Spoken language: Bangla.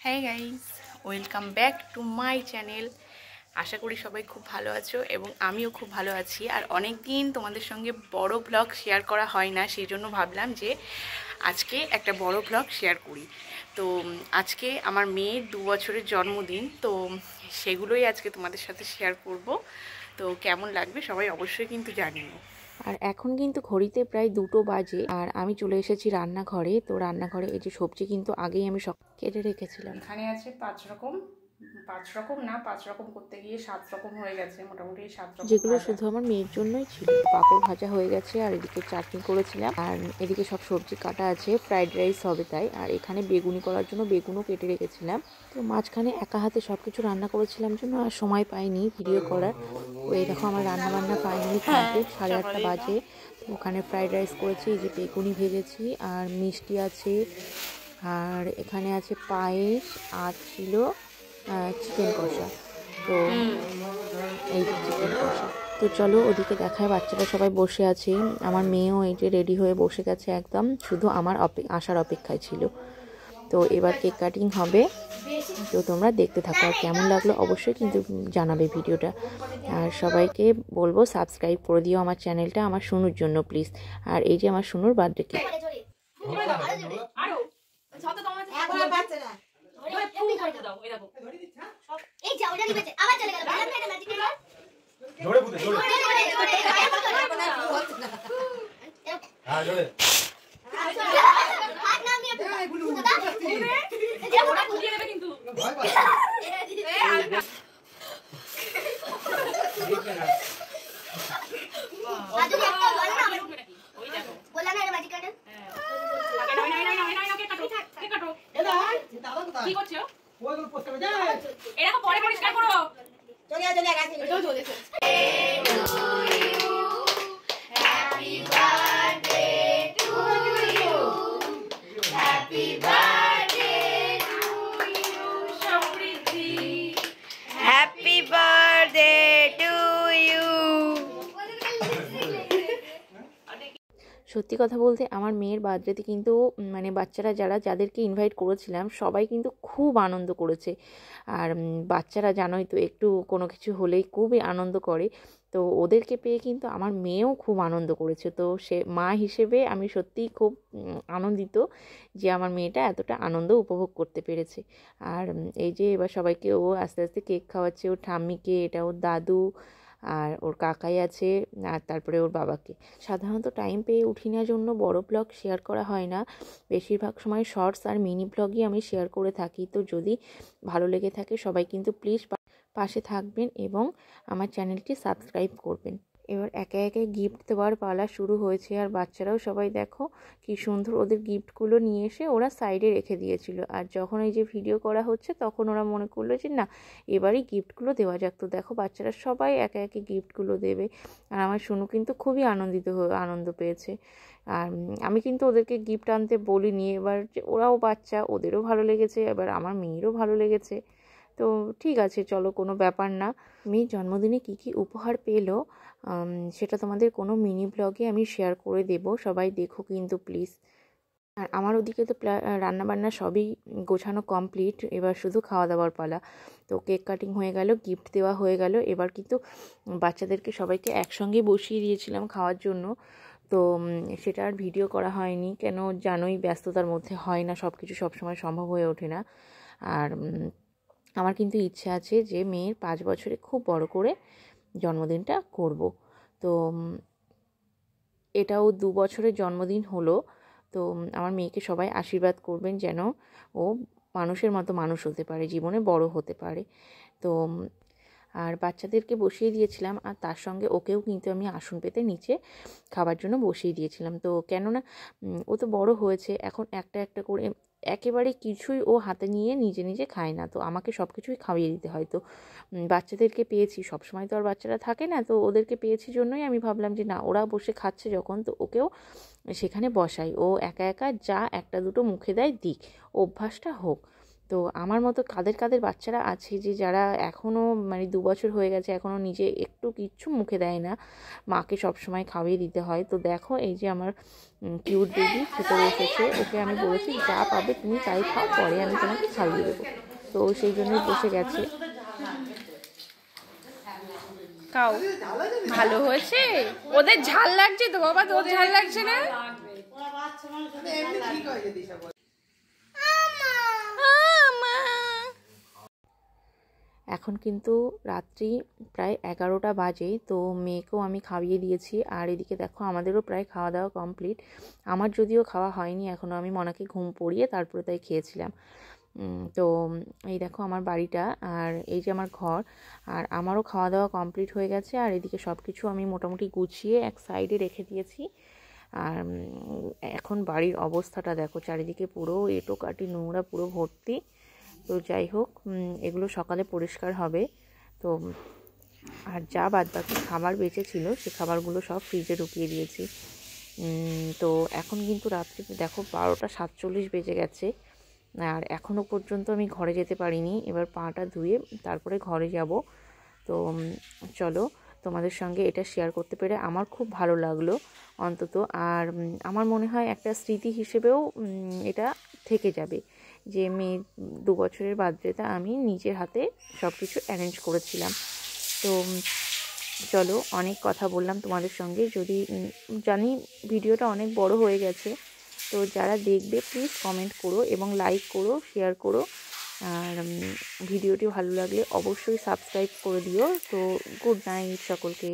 হ্যাঁ guys, welcome back to my channel. আশা করি সবাই খুব ভালো আছো এবং আমিও খুব ভালো আছি। আর অনেক দিন তোমাদের সঙ্গে বড় ব্লগ শেয়ার করা হয় না, সেই জন্য ভাবলাম যে আজকে একটা বড় ব্লগ শেয়ার করি। তো আজকে আমার মেয়ের 2 বছরের জন্মদিন, তো সেগুলোই আজকে তোমাদের সাথে শেয়ার করব। তো কেমন লাগবে সবাই অবশ্যই কিন্তু জানিও। আর এখন কিন্তু ঘড়িতে প্রায় 2টো বাজে আর আমি চলে এসেছি রান্নাঘরে। তো রান্নাঘরে এই যে সবজি কিন্তু আগেই আমি সব কেটে রেখেছিলাম। এখানে আছে 5 রকম না, 5 রকম করতে গিয়ে 7 রকম হয়ে গেছে, মোটামুটি 7 রকম, যেগুলো শুধু আমার মেয়ের জন্যই ছিল। পাঁপড় ভাজা হয়ে গেছে আর এদিকে চাটনি করেছিলাম, আর এদিকে সব সবজি কাটা আছে, ফ্রাইড রাইস হবে তাই। আর এখানে বেগুনি করার জন্য বেগুনও কেটে রেখেছিলাম। তো মাঝখানে একা হাতে সব কিছু রান্না করেছিলাম জন্য আর সময় পাইনি ভিডিও করার। তো এই দেখো আমার রান্না বান্না ফাইনালি কমপ্লিট, 8:30 বাজে। তো ওখানে ফ্রাইড রাইস করেছি, এই যে বেগুনি ভেজেছি আর মিষ্টি আছে, আর এখানে আছে পায়েস, আর ছিল চিকেন কষা। তো এই যে চিকেন কষা। তো চলো ওদিকে দেখায়, বাচ্চারা সবাই বসে আছে, আমার মেয়েও এই যে রেডি হয়ে বসে গেছে একদম, শুধু আমার আসার অপেক্ষায় ছিল। তো এবার কেক কাটিং হবে, তো তোমরা দেখতে থাকো। আর কেমন লাগলো অবশ্যই কিন্তু জানাবে ভিডিওটা। আর সবাইকে বলবো সাবস্ক্রাইব করে দিও আমার চ্যানেলটা, আমার শুনুর জন্য প্লিজ। আর এই যে আমার শুনুর বার্থডে কেক। কি করছো? এরকম পরে পরিষ্কার করো। চলে গেছে। এটাও চলেছে। Happy birthday to you, happy birthday to you Samriddhi, happy birthday to you. সত্যি কথা বলতে আমার মেয়ের বার্থডেতে কিন্তু মানে বাচ্চারা যাদেরকে ইনভাইট করেছিলাম সবাই কিন্তু খুব আনন্দ করেছে। আর বাচ্চারা জানোই তো একটু কোনো কিছু হলেই খুবই আনন্দ করে, তো ওদেরকে পেয়ে কিন্তু আমার মেয়েও খুব আনন্দ করেছে। তো সে মা হিসেবে আমি সত্যিই খুব আনন্দিত যে আমার মেয়েটা এতটা আনন্দ উপভোগ করতে পেরেছে। আর এই যে এবার সবাইকে ও আস্তে আস্তে কেক খাওয়াচ্ছে, ওর ঠাম্মিকে, এটা ওর দাদু, আর ওর কাকাই আছে, আর তারপরে ওর বাবাকে। সাধারণত টাইম পেয়ে উঠি না জন্য বড় ব্লগ শেয়ার করা হয় না, বেশিরভাগ সময় শর্টস আর মিনি ব্লগই আমি শেয়ার করে থাকি। তো যদি ভালো লেগে থাকে সবাই কিন্তু প্লিজ পাশে থাকবেন এবং আমার চ্যানেলটি সাবস্ক্রাইব করবেন। এবার একে একে গিফট দেওয়ার পালা শুরু হয়েছে, আর বাচ্চারাও সবাই দেখো কি সুন্দর ওদের গিফটগুলো নিয়ে এসে ওরা সাইডে রেখে দিয়েছিল। আর যখন এই যে ভিডিও করা হচ্ছে তখন ওরা মনে করলো যে না এবারই গিফটগুলো দেওয়া যাক। তো দেখো বাচ্চারা সবাই একে একে গিফটগুলো দেবে, আর আমার শুনু কিন্তু খুবই আনন্দ পেয়েছে। আর আমি কিন্তু ওদেরকে গিফট আনতে বলিনি, এবার যে ওরাও বাচ্চা, ওদেরও ভালো লেগেছে, এবার আমার মেয়েরও ভালো লেগেছে। তো ঠিক আছে, চলো, কোনো ব্যাপার না। মেয়ের জন্মদিনে কী কী উপহার পেলো সেটা তোমাদের কোনো মিনি ব্লগে আমি শেয়ার করে দেব, সবাই দেখো কিন্তু প্লিজ। আর আমার ওদিকে তো রান্নাবান্না সবই গোছানো কমপ্লিট, এবার শুধু খাওয়া দাওয়ার পালা। তো কেক কাটিং হয়ে গেল, গিফট দেওয়া হয়ে গেল, এবার কিন্তু বাচ্চাদেরকে সবাইকে একসঙ্গে বসিয়ে দিয়েছিলাম খাওয়ার জন্য। তো সেটা আর ভিডিও করা হয়নি, কেন জানোই ব্যস্ততার মধ্যে হয় না, সব কিছু সবসময় সম্ভব হয়ে ওঠে না। আর আমার কিন্তু ইচ্ছে আছে যে মেয়ের 5 বছরে খুব বড় করে জন্মদিনটা করব। তো এটাও 2 বছরের জন্মদিন হলো। তো আমার মেয়েকে সবাই আশীর্বাদ করবেন যেন ও মানুষের মতো মানুষ হতে পারে, জীবনে বড় হতে পারে। তো আর বাচ্চাদেরকে বসিয়ে দিয়েছিলাম, আর তার সঙ্গে ওকেও কিন্তু আমি আসন পেতে নিচে খাবার জন্য বসিয়ে দিয়েছিলাম। তো কেননা ও তো বড় হয়েছে, এখন একটা একটা করে একেবারে কিছুই ও হাতে নিয়ে নিজে নিজে খায় না, তো আমাকে সব কিছুই খাইয়ে দিতে হয়। তো বাচ্চাদেরকে পেয়েছি, সবসময় তো আর বাচ্চারা থাকে না, তো ওদেরকে পেয়েছি জন্যই আমি ভাবলাম যে না ওরা বসে খাচ্ছে যখন, তো ওকেও সেখানে বসাই, ও একা একা যা একটা দুটো মুখে দেয় দিক, অভ্যাসটা হোক। তো আমার মতো কাদের কাদের বাচ্চারা আছে যে যারা এখনও মানে 2 বছর হয়ে গেছে এখনও নিজে একটু কিচ্ছু মুখে দেয় না, মাকে সবসময় খাইয়ে দিতে হয়। তো দেখো এই যে আমার কিউট বেবি খেতে বসেছে, ওকে আমি বলেছি যা পাবে তুমি তাই খাও, পরে আমি তোমাকে খাইয়ে দেবো। তো সেই জন্যই বসে গেছে। খাও, ভালো হয়েছে। ওদের ঝাল লাগছে তো বাবা, তোর ঝাল লাগছে না? এখন কিন্তু রাত্রি প্রায় 11টা বাজে। তো মেয়েকেও আমি খাইয়ে দিয়েছি, আর এদিকে দেখো আমাদেরও প্রায় খাওয়া দাওয়া কমপ্লিট। আমার যদিও খাওয়া হয়নি এখনও, আমি মনাকে ঘুম পড়িয়ে তারপরে তাই খেয়েছিলাম। তো এই দেখো আমার বাড়িটা, আর এই যে আমার ঘর, আর আমারও খাওয়া দাওয়া কমপ্লিট হয়ে গেছে। আর এদিকে সব কিছু আমি মোটামুটি গুছিয়ে এক সাইডে রেখে দিয়েছি। আর এখন বাড়ির অবস্থাটা দেখো, চারিদিকে পুরো এঁটো কাটি নোংরা পুরো ভর্তি। তো যাই হোক, এগুলো সকালে পরিষ্কার হবে। তো আর যা বাদ বাকি খাবার বেঁচে ছিল সে খাবারগুলো সব ফ্রিজে ঢুকিয়ে দিয়েছি। তো এখন কিন্তু রাত্রি দেখো 12টা 47 বেজে গেছে, আর এখনও পর্যন্ত আমি ঘরে যেতে পারিনি। এবার পাটা ধুয়ে তারপরে ঘরে যাব। তো চলো, তোমাদের সঙ্গে এটা শেয়ার করতে পেরে আমার খুব ভালো লাগলো অন্তত। আর আমার মনে হয় একটা স্মৃতি হিসেবেও এটা থেকে যাবে, যে মেয়ে 2 বছরের বার্থডেটা আমি নিজের হাতে সব কিছু অ্যারেঞ্জ করেছিলাম। তো চলো, অনেক কথা বললাম তোমাদের সঙ্গে, যদি জানি ভিডিওটা অনেক বড় হয়ে গেছে। তো যারা দেখবে প্লিজ কমেন্ট করো এবং লাইক করো, শেয়ার করো। আর ভিডিওটি ভালো লাগলে অবশ্যই সাবস্ক্রাইব করে দিও। তো গুড নাইট সকলকে।